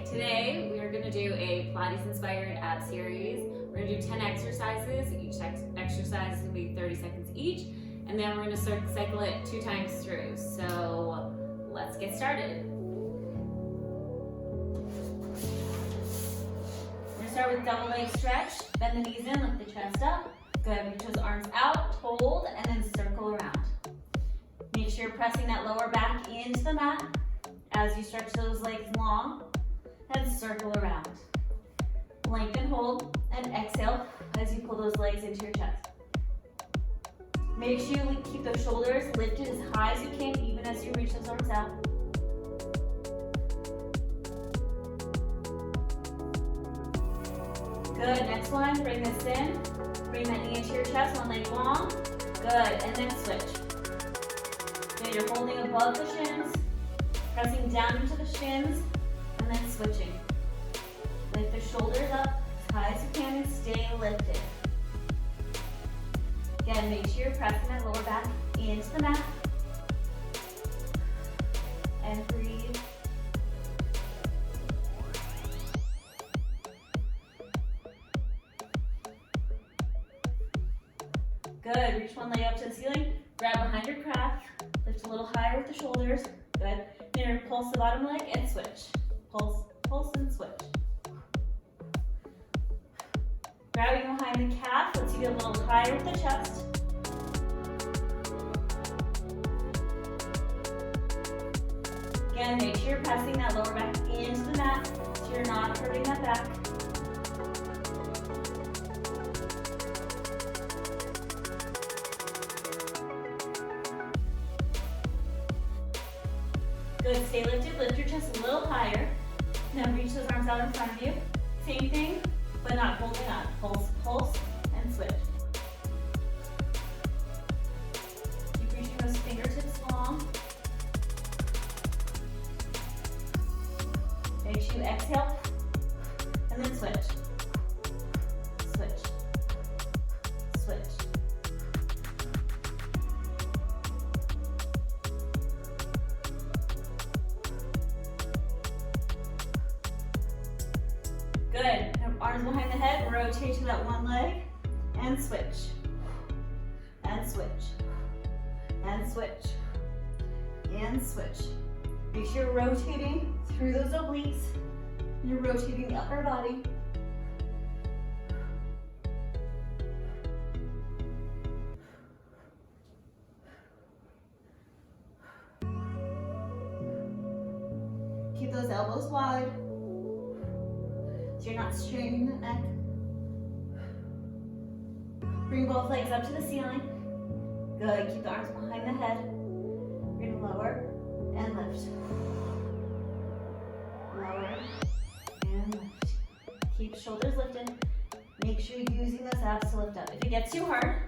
Today we are going to do a Pilates inspired ab series. We're going to do 10 exercises. Each exercise is going to be 30 seconds each, and then we're going to cycle it 2 times through. So let's get started. We're going to start with double leg stretch. Bend the knees in, lift the chest up. Good, reach those arms out, hold, and then circle around. Make sure you're pressing that lower back into the mat as you stretch those legs long, and circle around. Lengthen, hold, and exhale as you pull those legs into your chest. Make sure you keep those shoulders lifted as high as you can, even as you reach those arms out. Good, next one, bring this in. Bring that knee into your chest, one leg long. Good, and then switch. Good, you're holding above the shins, pressing down into the shins, and then switching. Lift the shoulders up as high as you can and stay lifted. Again, make sure you're pressing that lower back into the mat. And breathe. Good, reach one leg up to the ceiling, grab behind your calf, lift a little higher with the shoulders. Good, then pulse the bottom leg and switch. Pulse, pulse, and switch. Grabbing behind the calf, let's get a little higher with the chest. Again, make sure you're pressing that lower back into the mat so you're not hurting that back. Good, stay lifted, lift your chest a little higher. Now reach those arms out in front of you. Same thing, but not holding on. Pulse, pulse, and switch. Keep reaching those fingertips long. Make sure you exhale, and then switch. Switch. Switch. Good. Arms behind the head, rotate to that one leg, and switch. And switch. And switch. And switch. Make sure you're rotating through those obliques. And you're rotating the upper body. Keep those elbows wide, so you're not straining the neck. Bring both legs up to the ceiling. Good, keep the arms behind the head. We're gonna lower and lift. Lower and lift. Keep shoulders lifted. Make sure you're using those abs to lift up. If it gets too hard,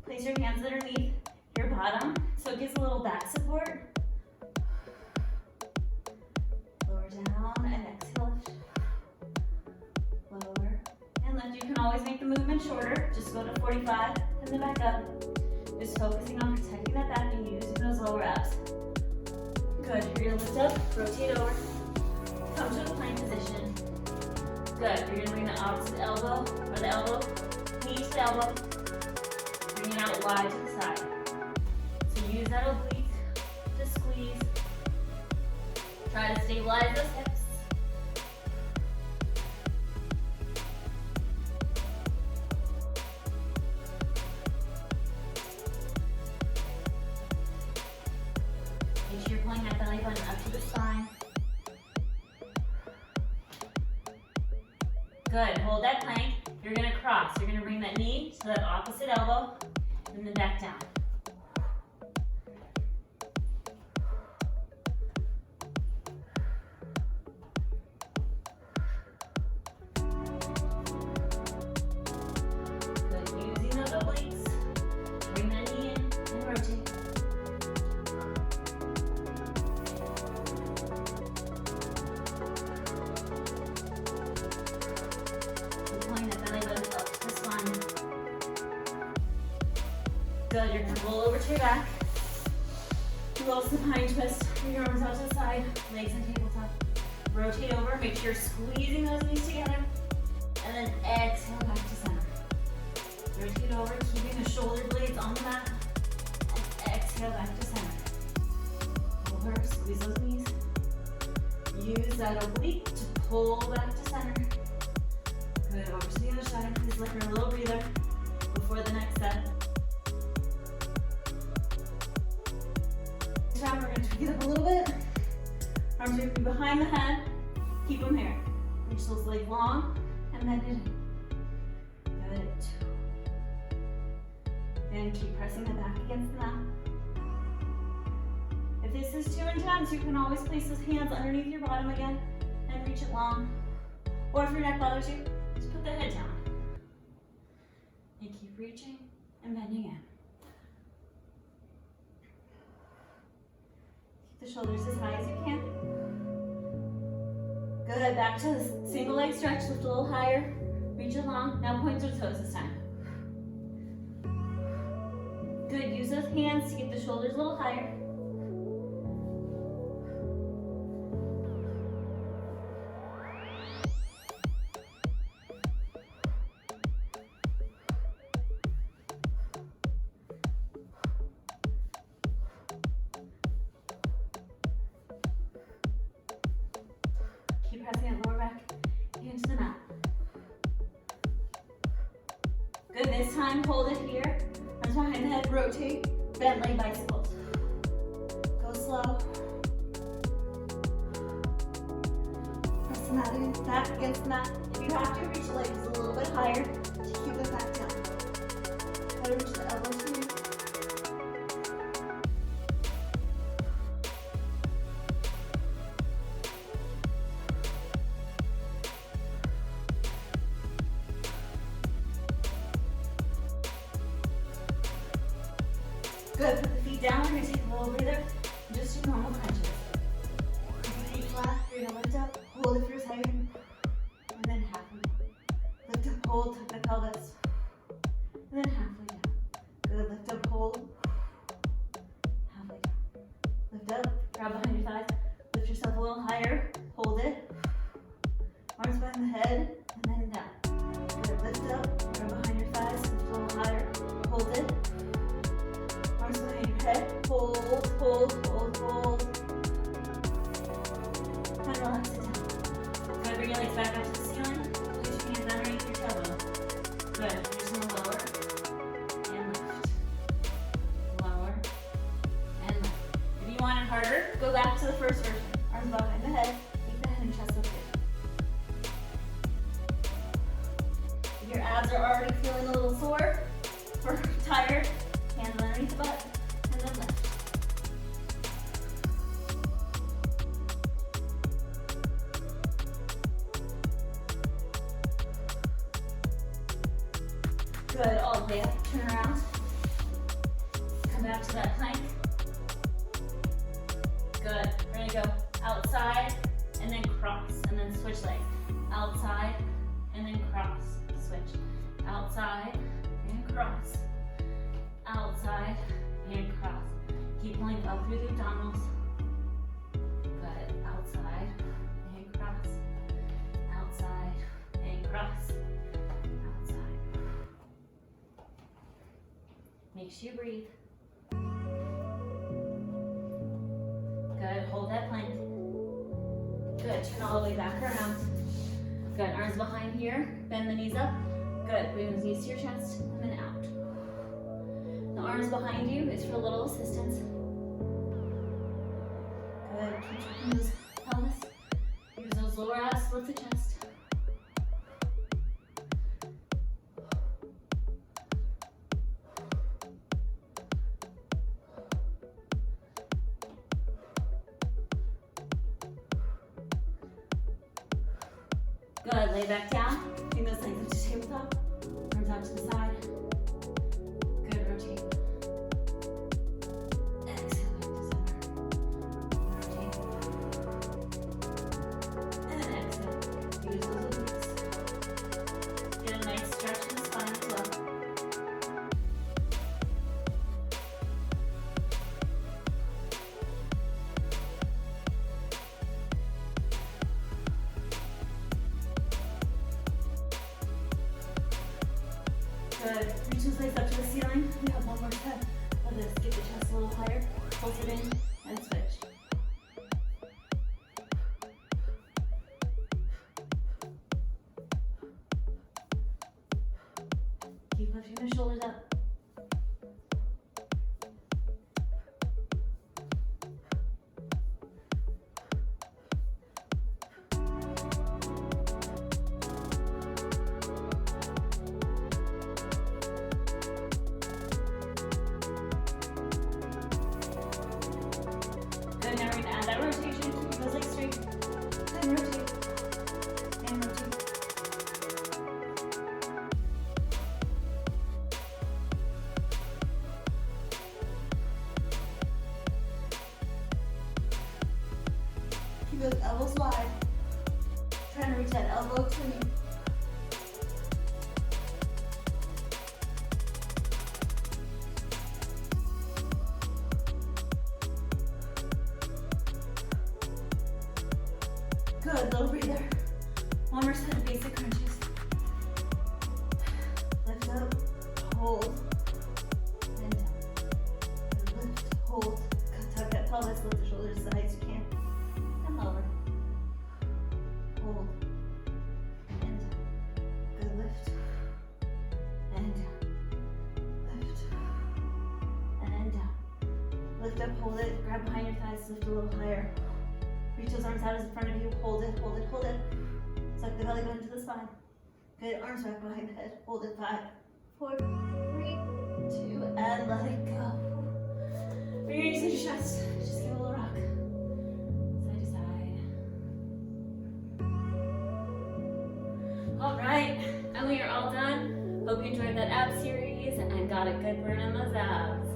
place your hands underneath your bottom so it gives a little back support. Lower down and exhale, lift. Lower and lift. You can always make the movement shorter. Just go to 45 and then back up. Just focusing on protecting that back and using those lower abs. Good. You're gonna lift up, rotate over, come to a plank position. Good. You're gonna bring the opposite elbow or the elbow, knee to the elbow. Bring it out wide to the side. So use that oblique to squeeze. Try to stabilize those hips. Make sure you're pulling that belly button up to the spine. Good, hold that plank. You're gonna cross. You're gonna bring that knee to that opposite elbow and then back down. Good, using those obliques. Bring that knee in and rotate. Good, you're gonna roll over to your back. A little supine twist. Bring your arms out to the side, legs in tabletop. Rotate over, make sure you're squeezing those knees together. And then exhale back to center. Rotate over, keeping the shoulder blades on the mat. And exhale back to center. Over, squeeze those knees. Use that oblique to pull back to center. Good, over to the other side. Please let her a little breather before the next step. This time we're going to tweak it up a little bit. Arms are behind the head. Keep them here. Reach those legs long and bend it in. Good. And keep pressing the back against the mat. If this is too intense, you can always place those hands underneath your bottom again and reach it long. Or if your neck bothers you, just put the head down. And keep reaching and bending in. Keep the shoulders as high as you can. Good, back to the single leg stretch, lift a little higher, reach it long. Now point your toes this time. Good, use those hands to get the shoulders a little higher. Pressing that lower back into the mat. Good, this time hold it here. Arms behind the head, rotate, bent leg bicycles. Go slow. Press the mat back against the mat. If you have to, reach the legs a little bit higher to keep it back down. Try to reach the elbows here. Good, put the feet down, we're going to take a little breather, just do normal crunches. Keep the feet flat, you're going to lift up, hold it for a second, and then halfway down. Lift up, hold, tuck the pelvis, and then halfway down. Good, lift up, hold, halfway down. Lift up, grab behind your thighs, lift yourself a little higher, hold it, arms behind the head, and then down. Good, lift up, grab behind your thighs, lift a little higher, hold it. Arms behind your head, hold, hold, hold, hold. And relax it down. Good, bring your legs back up to the ceiling. Place your hands underneath your tailbone. Good, you're just going to lower and lift. Lower and lift. If you want it harder, go back to the first version. Arms behind the head, keep the head and chest up here. If your abs are already feeling a little sore or tired, hands underneath the butt, and then lift. Good, all the way up, turn around. Come back to that plank. Good, we're gonna go outside, and then cross, and then switch legs. Outside, and then cross, switch. Outside, and cross. Outside and cross. Keep pulling up through the abdominals. Good. Outside and cross. Outside and cross. Outside. Make sure you breathe. Good. Hold that plank. Good. Turn all the way back around. Good. Arms behind here. Bend the knees up. Good. Bring those knees to your chest and then out. The arms behind you is for a little assistance. Good, keep checking those pelvis. Use those lower abs, split the chest. Good, lay back down. Bring those legs up to tabletop. Arms out to the side. Good, rotate. Exhale back to center. Rotate. And then exhale. Use those obliques. Get a nice stretch in the spine as well. place up to the ceiling. We have one more set of this. Get the chest a little higher. Pulse it in and switch. Keep lifting the shoulders up. Good, now we're going to add that rotation. Keep those legs straight. And rotate. And rotate. Keep those elbows wide. Trying to reach that elbow to me. Good, little breather. One more set of basic crunches. Lift up, hold, and down. Lift, hold, tuck that pelvis, lift the shoulders as high as you can, and lower. Hold, and down. Good, lift, and down. Lift, and down. Lift up, hold it, grab behind your thighs, lift a little higher. Reach those arms out in front of you. Hold it, hold it, hold it. Suck the belly button to the spine. Good, arms back behind the head. Hold it, 5, 4, 3, 2, and let it go. Release your chest. Just give it a little rock. Side to side. All right, and we are all done. Hope you enjoyed that ab series and got a good burn on those abs.